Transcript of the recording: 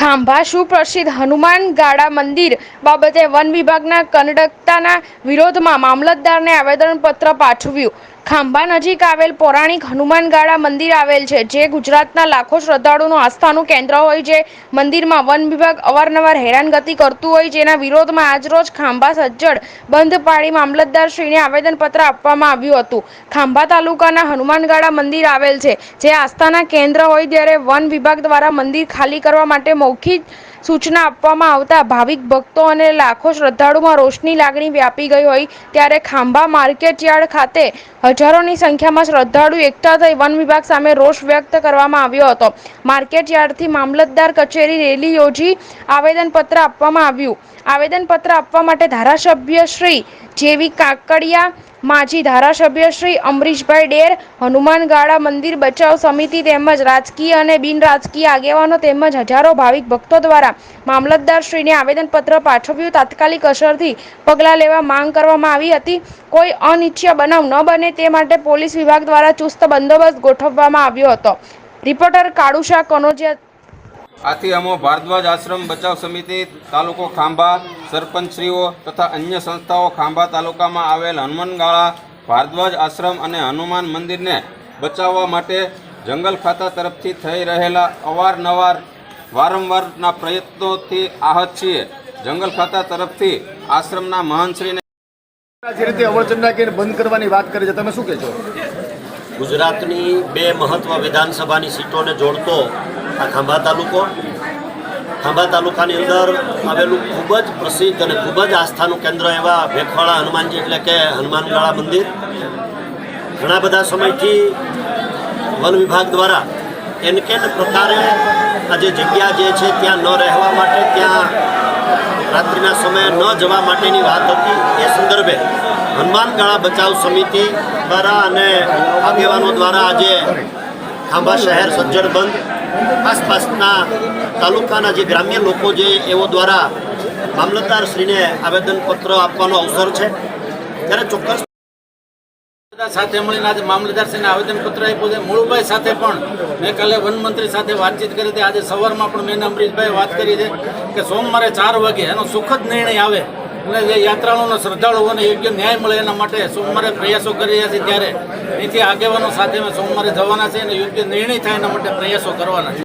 ખાંભા સુપ્રસિદ્ધ હનુમાન ગાળા મંદિર બાબતે વન વિભાગના કડકતાના વિરોધમાં મામલતદારને આવેદનપત્ર પાઠવ્યું। ખાંભા નજીક આવેલ પૌરાણિક હનુમાન ગાળા મંદિર આવેલ છે, જે ગુજરાતના લાખો શ્રદ્ધાળુઓનું આસ્થાનું કેન્દ્ર હોય છે। મંદિરમાં વન વિભાગ અવારનવાર હેરાનગતિ કરતું હોય, જેના વિરોધમાં આજરોજ ખાંભા સજ્જડ બંધ પાડી મામલતદારશ્રીને આવેદનપત્ર આપવામાં આવ્યું હતું। ખાંભા તાલુકાના હનુમાન ગાળા મંદિર આવેલ છે, જે આસ્થાના કેન્દ્ર હોય, ત્યારે વન વિભાગ દ્વારા મંદિર ખાલી કરવા માટે મૌખિક સૂચના આપવામાં આવતા ભાવિક ભક્તો અને લાખો શ્રદ્ધાળુમાં રોષની લાગણી વ્યાપી ગઈ હોય, ત્યારે ખાંભા માર્કેટયાર્ડ ખાતે હજારોની સંખ્યામાં શ્રદ્ધાળુ એકઠા થઈ વન વિભાગ સામે રોષ વ્યક્ત કરવામાં આવ્યો હતો। માર્કેટયાર્ડથી મામલતદાર કચેરી રેલી યોજી આવેદનપત્ર આપવામાં આવ્યું। આવેદનપત્ર આપવા માટે ધારાસભ્ય શ્રી જેવી કાકડિયા, માજી ધારાસભ્ય શ્રી અમરીશભાઈ ડેર, હનુમાન ગાળા મંદિર બચાવ સમિતિ તેમજ રાજકીય અને બિન રાજકીય આગેવાનો તેમજ હજારો ભાવિક ભક્તો દ્વારા મામલતદારશ્રીને આવેદનપત્ર પાઠવ્યું। તાત્કાલિક અસરથી પગલાં લેવા માંગ કરવામાં આવી હતી। કોઈ અનિચ્છનીય બનાવ ન બને તે માટે પોલીસ વિભાગ દ્વારા ચુસ્ત બંદોબસ્ત ગોઠવવામાં આવ્યો હતો। રિપોર્ટર કાળુશા કનોજિયા। આથી અમો ભારદ્વાજ આશ્રમ બચાવ સમિતિ તાલુકો ખાંભા, સરપંચશ્રીઓ તથા અન્ય સંસ્થાઓ ખાંભા તાલુકામાં આવેલ હનુમાનગાળા ભારદ્વાજ આશ્રમ અને હનુમાન મંદિરને બચાવવા માટે જંગલ ખાતા તરફથી થઈ રહેલા વારંવારના પ્રયત્નોથી આહત છીએ। જંગલ ખાતા તરફથી આશ્રમના મહંતશ્રીને જે રીતે અવચંદા કે બંધ કરવાની વાત કરે છે, તમે શું કહેશો? ગુજરાતની 2 મહત્વ વિધાનસભાની સીટોને જોડતો આ ખાંભા તાલુકાની અંદર આવેલું ખૂબ જ પ્રસિદ્ધ અને ખૂબ જ આસ્થાનું કેન્દ્ર એવા ભેખવાડા હનુમાનજી એટલે કે હનુમાનગાળા મંદિર ઘણા બધા સમયથી વન વિભાગ દ્વારા એનકેન પ્રકારે આ જે જગ્યા જે છે ત્યાં ન રહેવા માટે, ત્યાં રાત્રિના સમયે ન જવા માટેની વાત હતી। એ સંદર્ભે હનુમાનગાળા બચાવ સમિતિ દ્વારા અને આગેવાનો દ્વારા આજે ખાંભા શહેર સજ્જડ બંધ, આસપાસના તાલુકાના જે ગ્રામ્ય લોકો જે એવો દ્વારા મામલતદારશ્રીને આવેદનપત્ર આપવાનો અવસર છે, ત્યારે ચોક્કસ સાથે મળીને આજે મામલતદારશ્રીને આવેદનપત્ર આપ્યું છે। મૂળભાઈ સાથે પણ મેં કાલે વનમંત્રી સાથે વાતચીત કરી હતી। આજે સવારમાં પણ મેં અમરીશભાઈ વાત કરી છે કે સોમવારે 4 વાગે એનો સુખદ નિર્ણય આવે અને જે યાત્રાળુઓને શ્રદ્ધાળુઓને યોગ્ય ન્યાય મળે એના માટે સોમવારે પ્રયાસો કરી રહ્યા છે। ત્યારે અહીંથી આગેવાનો સાથે અમે સોમવારે જવાના છે અને યોગ્ય નિર્ણય થાય એના માટે પ્રયાસો કરવાના છે।